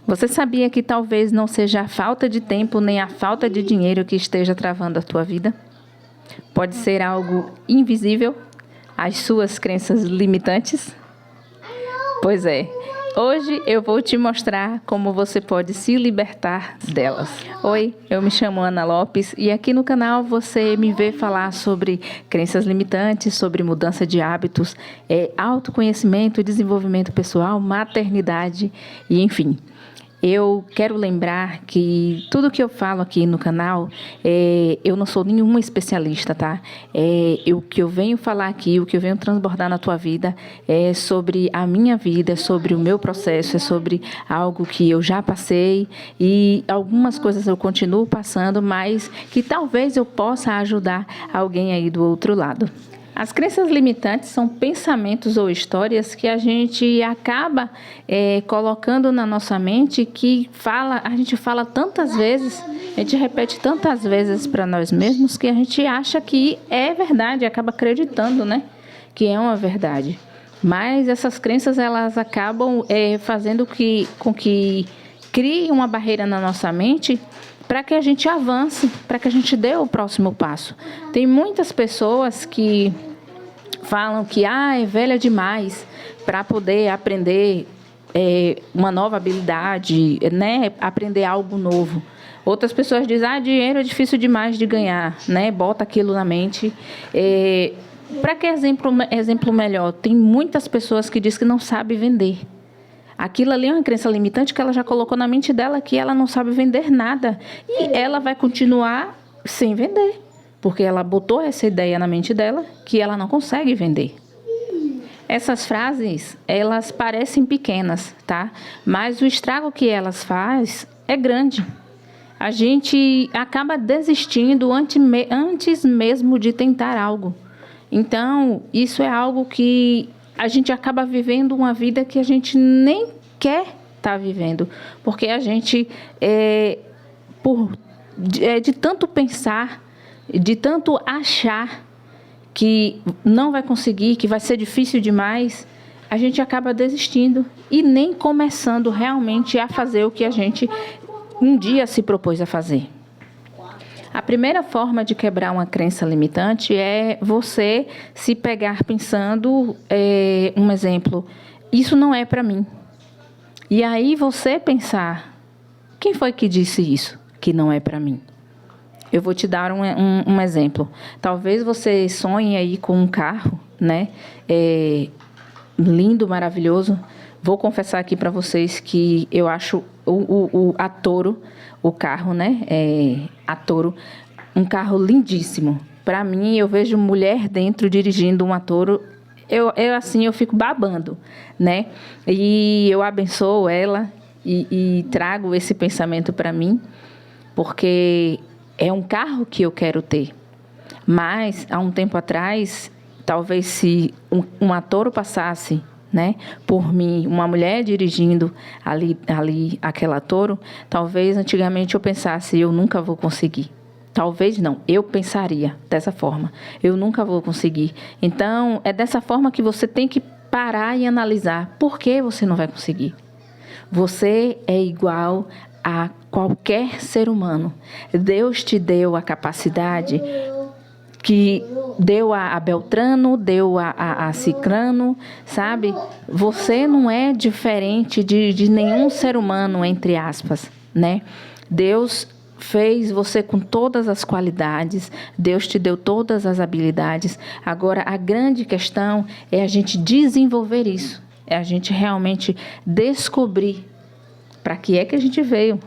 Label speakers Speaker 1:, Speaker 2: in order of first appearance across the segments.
Speaker 1: Você sabia que talvez não seja a falta de tempo nem a falta de dinheiro que esteja travando a tua vida? Pode ser algo invisível, as suas crenças limitantes? Pois é, hoje eu vou te mostrar como você pode se libertar delas. Oi, eu me chamo Ana Lopes e aqui no canal você me vê falar sobre crenças limitantes, sobre mudança de hábitos, autoconhecimento, desenvolvimento pessoal, maternidade e enfim. Eu quero lembrar que tudo que eu falo aqui no canal, eu não sou nenhuma especialista, tá? O que eu venho falar aqui, o que eu venho transbordar na tua vida é sobre a minha vida, é sobre o meu processo, é sobre algo que eu já passei e algumas coisas eu continuo passando, mas que talvez eu possa ajudar alguém aí do outro lado. As crenças limitantes são pensamentos ou histórias que a gente acaba colocando na nossa mente que a gente fala tantas vezes, a gente repete tantas vezes para nós mesmos que a gente acha que é verdade, acaba acreditando, né, que é uma verdade. Mas essas crenças elas acabam fazendo com que crie uma barreira na nossa mente para que a gente avance, para que a gente dê o próximo passo. Tem muitas pessoas que falam que é velha demais para poder aprender uma nova habilidade, né? Aprender algo novo. Outras pessoas dizem, dinheiro é difícil demais de ganhar, né? Bota aquilo na mente. Para que exemplo melhor? Tem muitas pessoas que dizem que não sabem vender. Aquilo ali é uma crença limitante que ela já colocou na mente dela que ela não sabe vender nada. E ela vai continuar sem vender. Porque ela botou essa ideia na mente dela que ela não consegue vender. Essas frases, elas parecem pequenas, tá? Mas o estrago que elas fazem é grande. A gente acaba desistindo antes mesmo de tentar algo. Então, isso é algo que a gente acaba vivendo uma vida que a gente nem quer estar vivendo. Porque a gente, de tanto pensar, de tanto achar que não vai conseguir, que vai ser difícil demais, a gente acaba desistindo e nem começando realmente a fazer o que a gente um dia se propôs a fazer. A primeira forma de quebrar uma crença limitante é você se pegar pensando, um exemplo, isso não é para mim. E aí você pensar, quem foi que disse isso, que não é para mim? Eu vou te dar um exemplo. Talvez você sonhe aí com um carro, né? Lindo, maravilhoso. Vou confessar aqui para vocês que eu acho a Toro, o carro, né? A Toro, um carro lindíssimo. Para mim, eu vejo mulher dentro dirigindo uma Toro. Eu fico babando, né? E eu abençoo ela e trago esse pensamento para mim, porque é um carro que eu quero ter. Mas, há um tempo atrás, talvez se uma Toro passasse, né, por mim, uma mulher dirigindo ali aquela Toro, talvez antigamente eu pensasse, eu nunca vou conseguir. Talvez não, eu pensaria dessa forma, eu nunca vou conseguir. Então, é dessa forma que você tem que parar e analisar por que você não vai conseguir. Você é igual a qualquer ser humano. Deus te deu a capacidade que deu a Beltrano, deu a Cicrano, sabe? Você não é diferente de nenhum ser humano, entre aspas, né? Deus fez você com todas as qualidades, Deus te deu todas as habilidades. Agora, a grande questão é a gente desenvolver isso, é a gente realmente descobrir para que é que a gente veio,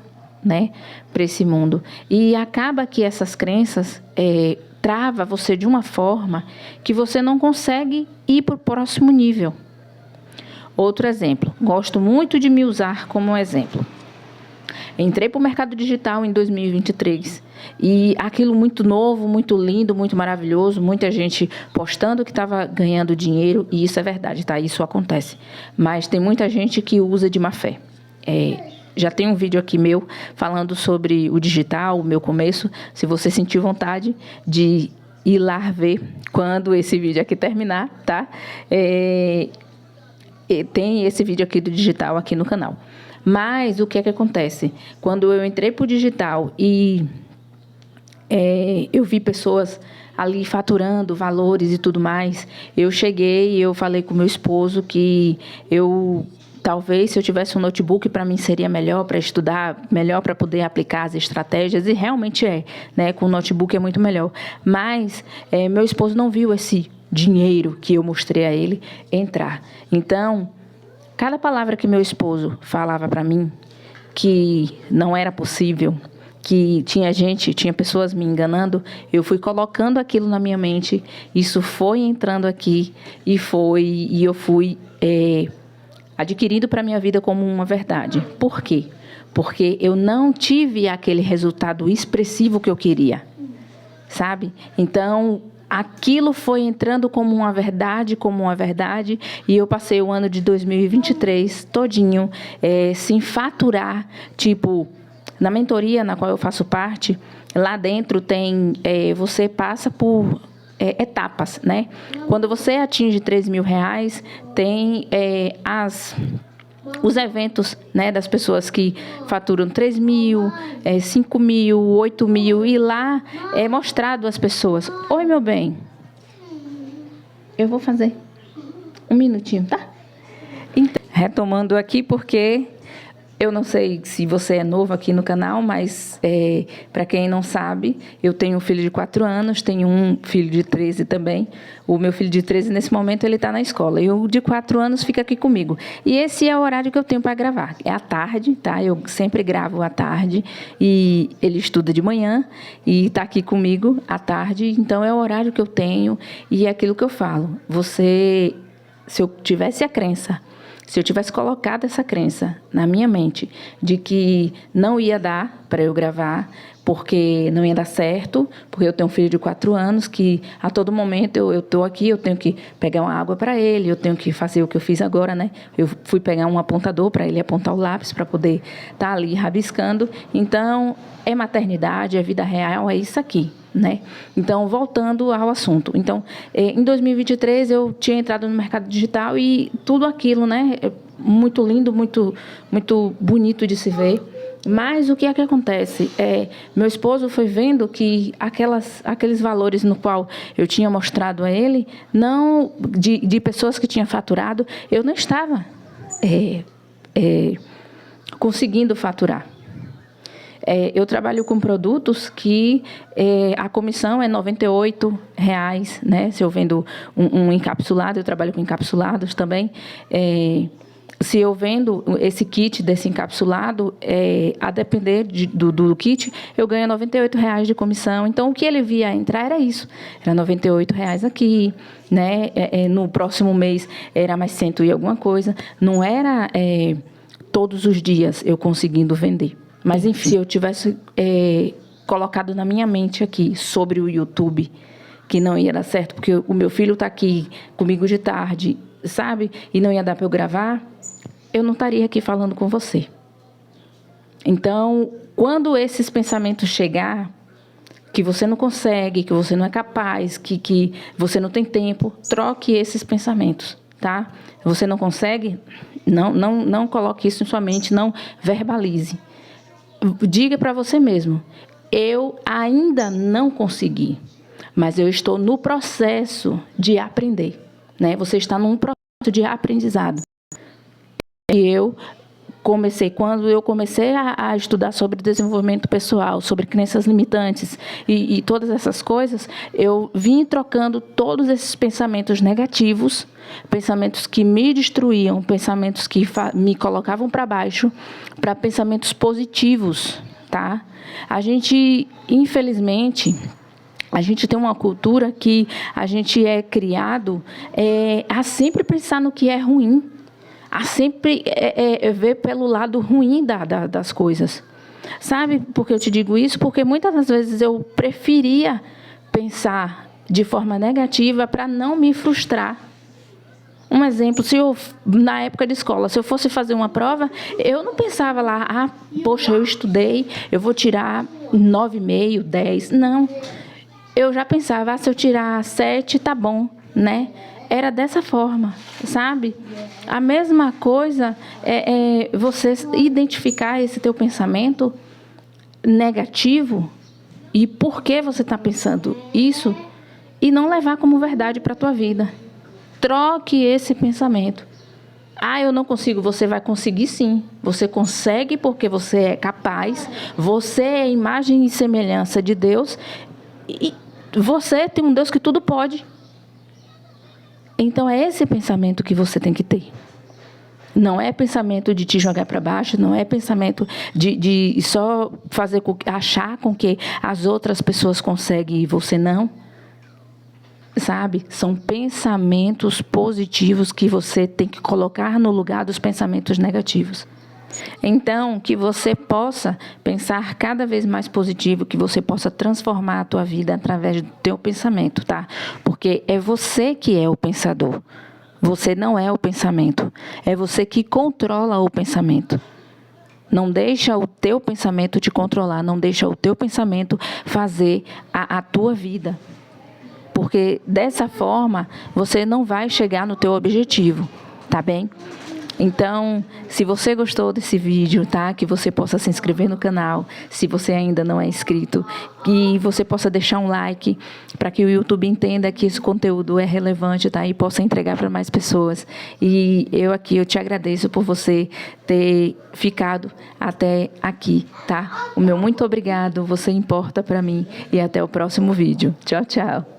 Speaker 1: né, para esse mundo. E acaba que essas crenças trava você de uma forma que você não consegue ir para o próximo nível. Outro exemplo, gosto muito de me usar como exemplo. Entrei para o mercado digital em 2023 e aquilo muito novo, muito lindo, muito maravilhoso, muita gente postando que estava ganhando dinheiro e isso é verdade, tá? Isso acontece. Mas tem muita gente que usa de má fé. Já tem um vídeo aqui meu falando sobre o digital, o meu começo. Se você sentir vontade de ir lá ver quando esse vídeo aqui terminar, tá? Tem esse vídeo aqui do digital aqui no canal. Mas o que é que acontece? Quando eu entrei para o digital e eu vi pessoas ali faturando valores e tudo mais, eu cheguei e eu falei com meu esposo que talvez, se eu tivesse um notebook, para mim seria melhor para estudar, melhor para poder aplicar as estratégias, e realmente né? Com o notebook é muito melhor. Mas meu esposo não viu esse dinheiro que eu mostrei a ele entrar. Então, cada palavra que meu esposo falava para mim que não era possível, que tinha pessoas me enganando, eu fui colocando aquilo na minha mente, isso foi entrando aqui e eu fui adquirindo para a minha vida como uma verdade. Por quê? Porque eu não tive aquele resultado expressivo que eu queria, sabe? Então, aquilo foi entrando como uma verdade, e eu passei o ano de 2023 todinho sem faturar, tipo, na mentoria na qual eu faço parte, lá dentro tem, você passa por etapas, né? Quando você atinge R$3.000, tem os eventos, né, das pessoas que faturam 3.000, 5.000, 8.000, e lá é mostrado às pessoas. Oi, meu bem. Eu vou fazer um minutinho, tá? Então, retomando aqui, porque eu não sei se você é novo aqui no canal, mas para quem não sabe, eu tenho um filho de 4 anos, tenho um filho de 13 também. O meu filho de 13, nesse momento, ele está na escola. E o de 4 anos fica aqui comigo. E esse é o horário que eu tenho para gravar. É à tarde, tá? Eu sempre gravo à tarde. E ele estuda de manhã e está aqui comigo à tarde. Então, é o horário que eu tenho e é aquilo que eu falo. Se eu tivesse a crença, se eu tivesse colocado essa crença na minha mente de que não ia dar para eu gravar, porque não ia dar certo, porque eu tenho um filho de 4 anos que a todo momento eu estou aqui, eu tenho que pegar uma água para ele, eu tenho que fazer o que eu fiz agora, né? Eu fui pegar um apontador para ele apontar o lápis para poder estar ali rabiscando. Então, é maternidade, é vida real, é isso aqui, né? Então, voltando ao assunto. Então, em 2023, eu tinha entrado no mercado digital e tudo aquilo, né? Muito lindo, muito, muito bonito de se ver. Mas o que é que acontece? Meu esposo foi vendo que aqueles valores no qual eu tinha mostrado a ele, não de pessoas que tinham faturado, eu não estava conseguindo faturar. Eu trabalho com produtos que a comissão é R$98, né? Se eu vendo um encapsulado, eu trabalho com encapsulados também. Se eu vendo esse kit desse encapsulado, a depender do kit, eu ganho R$98 de comissão. Então, o que ele via entrar era isso. Era R$98 aqui, né? No próximo mês era mais 100 e alguma coisa. Não era todos os dias eu conseguindo vender. Mas, enfim, se eu tivesse colocado na minha mente aqui sobre o YouTube, que não ia dar certo, porque o meu filho está aqui comigo de tarde, sabe? E não ia dar para eu gravar, eu não estaria aqui falando com você. Então, quando esses pensamentos chegar, que você não consegue, que você não é capaz, que você não tem tempo, troque esses pensamentos, tá? Você não consegue, não coloque isso em sua mente, não verbalize. Diga para você mesmo, eu ainda não consegui, mas eu estou no processo de aprender, né? Você está num processo de aprendizado. E quando eu comecei a estudar sobre desenvolvimento pessoal, sobre crenças limitantes e todas essas coisas, eu vim trocando todos esses pensamentos negativos, pensamentos que me destruíam, pensamentos que me colocavam para baixo, para pensamentos positivos, tá? A gente, infelizmente, a gente tem uma cultura que a gente é criado a sempre pensar no que é ruim, a sempre ver pelo lado ruim das coisas. Sabe por que eu te digo isso? Porque muitas das vezes eu preferia pensar de forma negativa para não me frustrar. Um exemplo, na época de escola, se eu fosse fazer uma prova, eu não pensava lá, poxa, eu estudei, eu vou tirar 9,5, 10. Não. Eu já pensava, se eu tirar 7, tá bom, né? era dessa forma, sabe? A mesma coisa é você identificar esse teu pensamento negativo e por que você está pensando isso e não levar como verdade para a tua vida. Troque esse pensamento. Eu não consigo. Você vai conseguir sim. Você consegue porque você é capaz. Você é a imagem e semelhança de Deus. E você tem um Deus que tudo pode. Então é esse pensamento que você tem que ter. Não é pensamento de te jogar para baixo, não é pensamento de só achar com que as outras pessoas conseguem e você não. Sabe? São pensamentos positivos que você tem que colocar no lugar dos pensamentos negativos. Então, que você possa pensar cada vez mais positivo, que você possa transformar a tua vida através do teu pensamento, tá? Porque é você que é o pensador. Você não é o pensamento. É você que controla o pensamento. Não deixa o teu pensamento te controlar, não deixa o teu pensamento fazer a tua vida. Porque dessa forma, você não vai chegar no teu objetivo, tá bem? Então, se você gostou desse vídeo, tá? Que você possa se inscrever no canal, se você ainda não é inscrito, que você possa deixar um like para que o YouTube entenda que esse conteúdo é relevante, tá? E possa entregar para mais pessoas. E eu te agradeço por você ter ficado até aqui, tá? O meu muito obrigado, você importa para mim e até o próximo vídeo. Tchau, tchau.